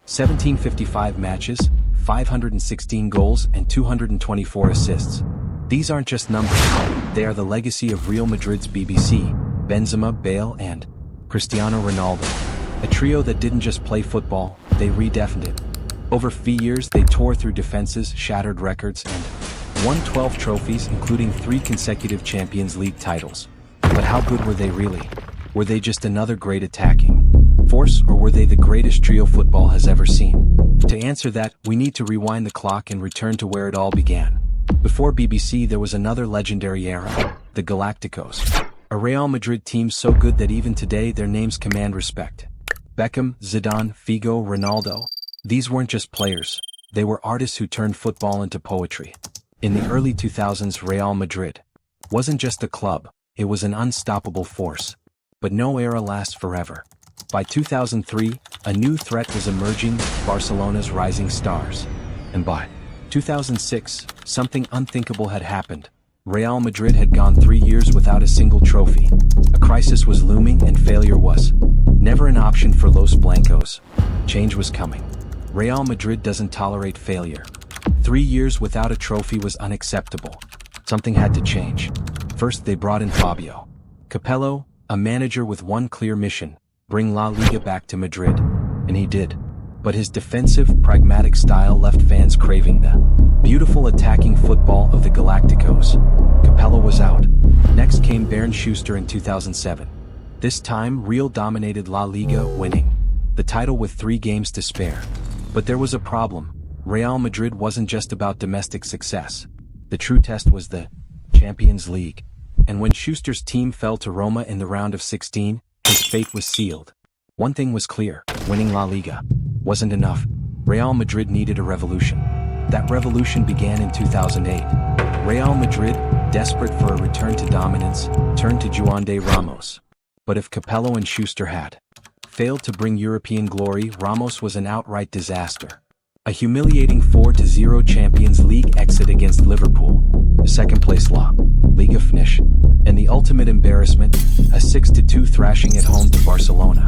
1755 matches, 516 goals and 224 assists. These aren't just numbers, they are the legacy of Real Madrid's BBC, Benzema, Bale and Cristiano Ronaldo. A trio that didn't just play football, they redefined it. Over 3 years they tore through defenses, shattered records and won 12 trophies including 3 consecutive Champions League titles. But how good were they really? Were they just another great attacking force, or were they the greatest trio football has ever seen? To answer that, we need to rewind the clock and return to where it all began. Before BBC there was another legendary era, the Galacticos. A Real Madrid team so good that even today their names command respect. Beckham, Zidane, Figo, Ronaldo. These weren't just players, they were artists who turned football into poetry. In the early 2000s, Real Madrid wasn't just a club, it was an unstoppable force. But no era lasts forever. By 2003, a new threat was emerging, Barcelona's rising stars. And by 2006, something unthinkable had happened. Real Madrid had gone 3 years without a single trophy. A crisis was looming and failure was never an option for Los Blancos. Change was coming. Real Madrid doesn't tolerate failure. 3 years without a trophy was unacceptable. Something had to change. First they brought in Fabio Capello, a manager with one clear mission: bring La Liga back to Madrid. And he did. But his defensive, pragmatic style left fans craving the beautiful attacking football of the Galacticos. Capello was out. Next came Bernd Schuster in 2007. This time, Real dominated La Liga, winning the title with 3 games to spare. But there was a problem. Real Madrid wasn't just about domestic success. The true test was the Champions League. And when Schuster's team fell to Roma in the round of 16, his fate was sealed. One thing was clear: winning La Liga wasn't enough. Real Madrid needed a revolution. That revolution began in 2008. Real Madrid, desperate for a return to dominance, turned to Juan de Ramos. But if Capello and Schuster had failed to bring European glory, Ramos was an outright disaster. A humiliating 4-0 Champions League exit against Liverpool, second-place La Liga finish, and the ultimate embarrassment, a 6-2 thrashing at home to Barcelona.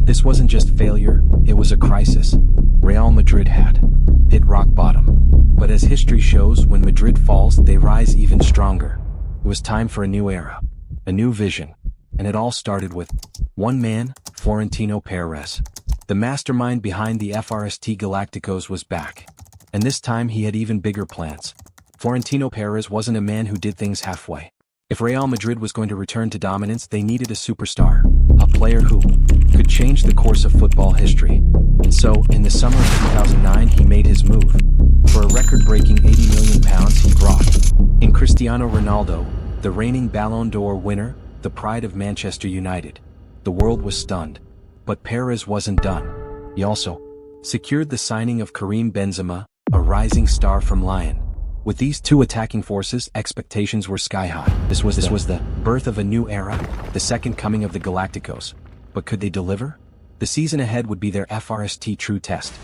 This wasn't just failure, it was a crisis. Real Madrid had hit rock bottom. But as history shows, when Madrid falls, they rise even stronger. It was time for a new era, a new vision, and it all started with one man, Florentino Perez. The mastermind behind the FRST Galacticos was back. And this time he had even bigger plans. Florentino Perez wasn't a man who did things halfway. If Real Madrid was going to return to dominance, they needed a superstar, a player who could change the course of football history. And so, in the summer of 2009, he made his move. For a record-breaking £80 million, he brought in Cristiano Ronaldo, the reigning Ballon d'Or winner, the pride of Manchester United. The world was stunned. But Perez wasn't done. He also secured the signing of Karim Benzema, a rising star from Lyon. With these two attacking forces, expectations were sky high. This was the birth of a new era, the second coming of the Galacticos. But could they deliver? The season ahead would be their FRST true test.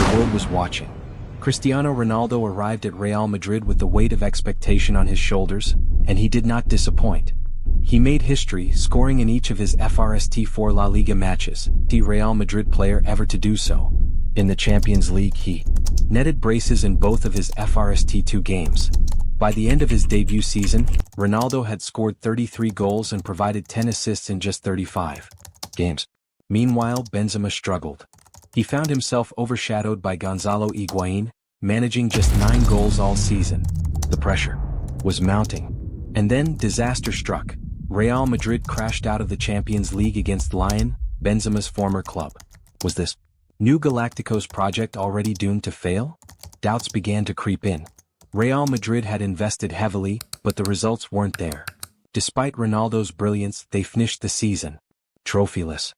The world was watching. Cristiano Ronaldo arrived at Real Madrid with the weight of expectation on his shoulders, and he did not disappoint. He made history, scoring in each of his FRST4 La Liga matches, the Real Madrid player ever to do so. In the Champions League he netted braces in both of his FRST2 games. By the end of his debut season, Ronaldo had scored 33 goals and provided 10 assists in just 35 games. Meanwhile, Benzema struggled. He found himself overshadowed by Gonzalo Higuain, managing just 9 goals all season. The pressure was mounting. And then disaster struck. Real Madrid crashed out of the Champions League against Lyon, Benzema's former club. Was this new Galacticos project already doomed to fail? Doubts began to creep in. Real Madrid had invested heavily, but the results weren't there. Despite Ronaldo's brilliance, they finished the season trophyless.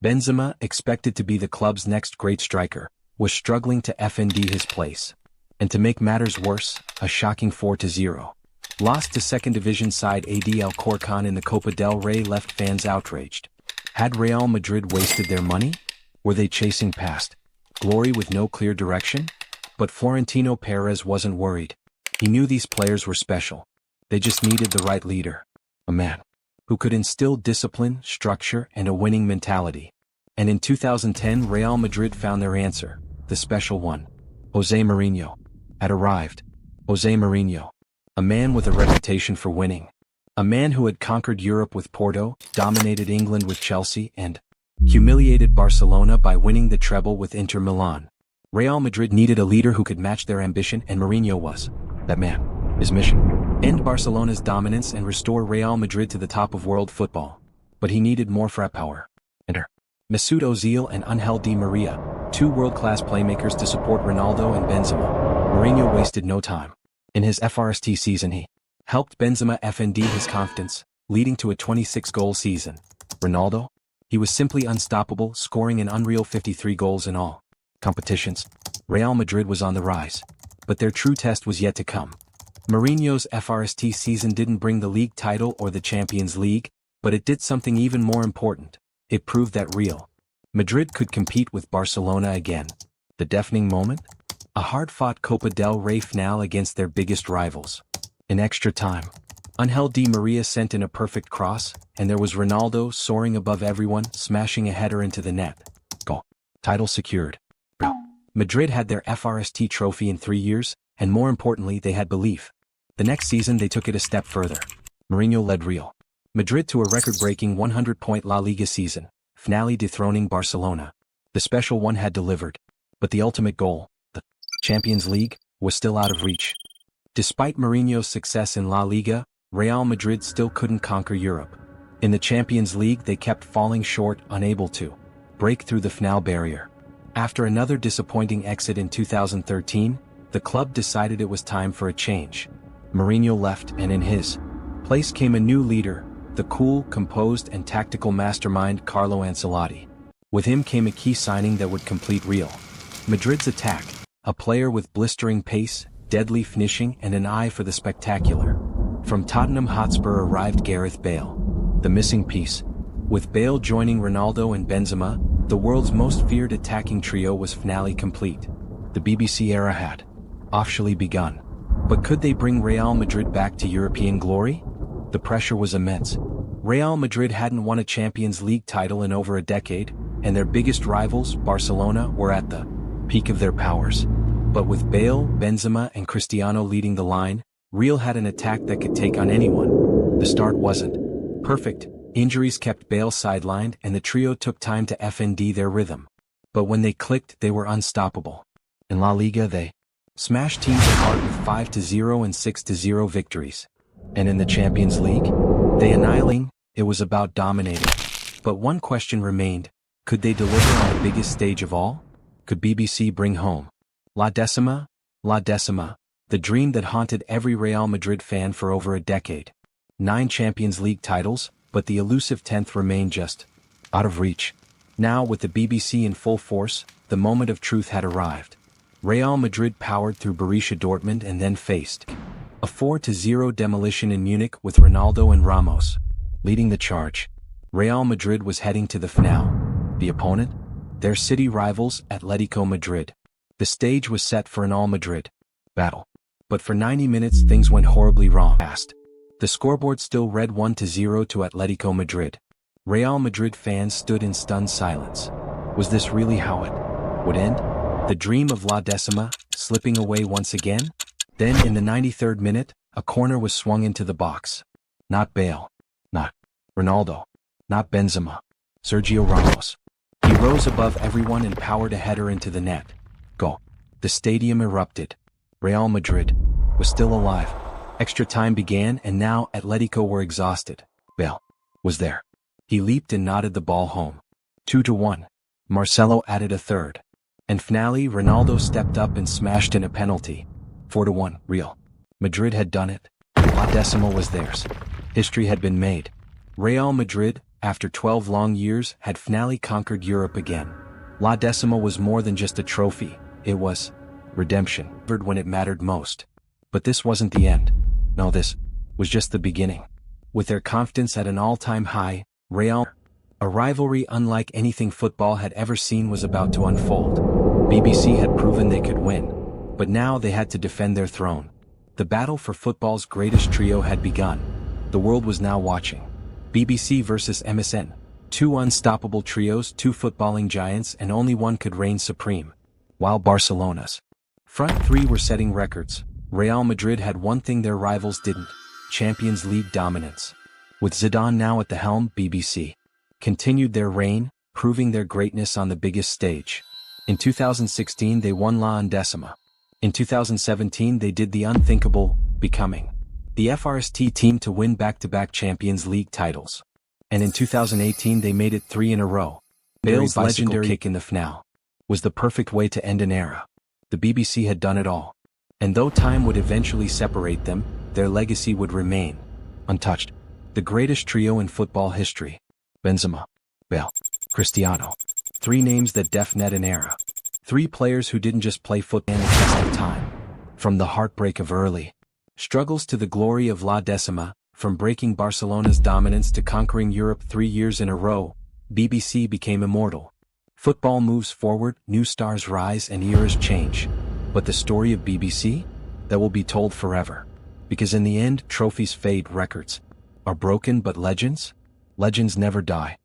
Benzema, expected to be the club's next great striker, was struggling to FND his place. And to make matters worse, a shocking 4-0 loss to second division side AD Alcorcón in the Copa del Rey left fans outraged. Had Real Madrid wasted their money? Were they chasing past glory with no clear direction? But Florentino Perez wasn't worried. He knew these players were special. They just needed the right leader. A man who could instill discipline, structure, and a winning mentality. And in 2010, Real Madrid found their answer. the special one. Jose Mourinho had arrived. Jose Mourinho, a man with a reputation for winning. A man who had conquered Europe with Porto, dominated England with Chelsea, and humiliated Barcelona by winning the treble with Inter Milan. Real Madrid needed a leader who could match their ambition, and Mourinho was that man. His mission: end Barcelona's dominance and restore Real Madrid to the top of world football. But he needed more firepower. Enter Mesut Ozil and Angel Di Maria, two world-class playmakers to support Ronaldo and Benzema. Mourinho wasted no time. In his FRST season he helped Benzema FND his confidence, leading to a 26-goal season. Ronaldo? He was simply unstoppable, scoring an unreal 53 goals in all competitions. Real Madrid was on the rise. But their true test was yet to come. Mourinho's FRST season didn't bring the league title or the Champions League, but it did something even more important. It proved that Real Madrid could compete with Barcelona again. The deafening moment? A hard-fought Copa del Rey finale against their biggest rivals. In extra time, Angel Di Maria sent in a perfect cross, and there was Ronaldo soaring above everyone, smashing a header into the net. Goal. Title secured. Real Madrid had their FRST trophy in 3 years, and more importantly they had belief. The next season they took it a step further. Mourinho led Real Madrid to a record-breaking 100-point La Liga season, finale dethroning Barcelona. The special one had delivered. But the ultimate goal, the Champions League, was still out of reach. Despite Mourinho's success in La Liga, Real Madrid still couldn't conquer Europe. In the Champions League they kept falling short, unable to break through the finale barrier. After another disappointing exit in 2013, the club decided it was time for a change. Mourinho left, and in his place came a new leader, the cool, composed and tactical mastermind Carlo Ancelotti. With him came a key signing that would complete Real Madrid's attack, a player with blistering pace, deadly finishing and an eye for the spectacular. From Tottenham Hotspur arrived Gareth Bale, the missing piece. With Bale joining Ronaldo and Benzema, the world's most feared attacking trio was finale complete. The BBC era had officially begun. But could they bring Real Madrid back to European glory? The pressure was immense. Real Madrid hadn't won a Champions League title in over a decade, and their biggest rivals, Barcelona, were at the peak of their powers. But with Bale, Benzema and Cristiano leading the line, Real had an attack that could take on anyone. The start wasn't perfect. Injuries kept Bale sidelined and the trio took time to FND their rhythm. But when they clicked, they were unstoppable. In La Liga they smashed teams apart with 5-0 and 6-0 victories. And in the Champions League, they annihilated. It was about dominating. But one question remained: could they deliver on the biggest stage of all? Could BBC bring home La Decima? La Decima, the dream that haunted every Real Madrid fan for over a decade. 9 Champions League titles, but the elusive 10th remained just out of reach. Now, with the BBC in full force, the moment of truth had arrived. Real Madrid powered through Borussia Dortmund and then faced a 4-0 demolition in Munich with Ronaldo and Ramos leading the charge. Real Madrid was heading to the finale. The opponent? Their city rivals, Atletico Madrid. The stage was set for an all-Madrid battle. But for 90 minutes things went horribly wrong. The scoreboard still read 1-0 to Atletico Madrid. Real Madrid fans stood in stunned silence. Was this really how it would end? The dream of La Decima, slipping away once again? Then in the 93rd minute, a corner was swung into the box. Not Bale. Not Ronaldo. Not Benzema. Sergio Ramos. He rose above everyone and powered a header into the net. Goal. The stadium erupted. Real Madrid was still alive. Extra time began and now Atletico were exhausted. Bale was there. He leaped and nodded the ball home. 2-1. Marcelo added a third. And finally, Ronaldo stepped up and smashed in a penalty. 4-1. Real Madrid had done it. La Decima was theirs. History had been made. Real Madrid, after 12 long years, had finally conquered Europe again. La Decima was more than just a trophy. It was redemption. When it mattered most. But this wasn't the end. No, this was just the beginning. With their confidence at an all-time high, a rivalry unlike anything football had ever seen was about to unfold. BBC had proven they could win, but now they had to defend their throne. The battle for football's greatest trio had begun. The world was now watching. BBC versus MSN. 2 unstoppable trios, 2 footballing giants, and only one could reign supreme. while Barcelona's front three were setting records. Real Madrid had one thing their rivals didn't: Champions League dominance. With Zidane now at the helm, BBC continued their reign, proving their greatness on the biggest stage. In 2016 they won La Undécima. In 2017 they did the unthinkable, becoming the FRST team to win back-to-back Champions League titles. And in 2018 they made it 3 in a row. Bale's legendary kick in the final was the perfect way to end an era. The BBC had done it all. And though time would eventually separate them, their legacy would remain untouched. The greatest trio in football history: Benzema, Bale, Cristiano. 3 names that defined an era. 3 players who didn't just play football in the test of time. From the heartbreak of early struggles to the glory of La Decima, from breaking Barcelona's dominance to conquering Europe 3 years in a row, BBC became immortal. Football moves forward, new stars rise and eras change. But the story of BBC? That will be told forever. Because in the end, trophies fade, records are broken, but legends never die.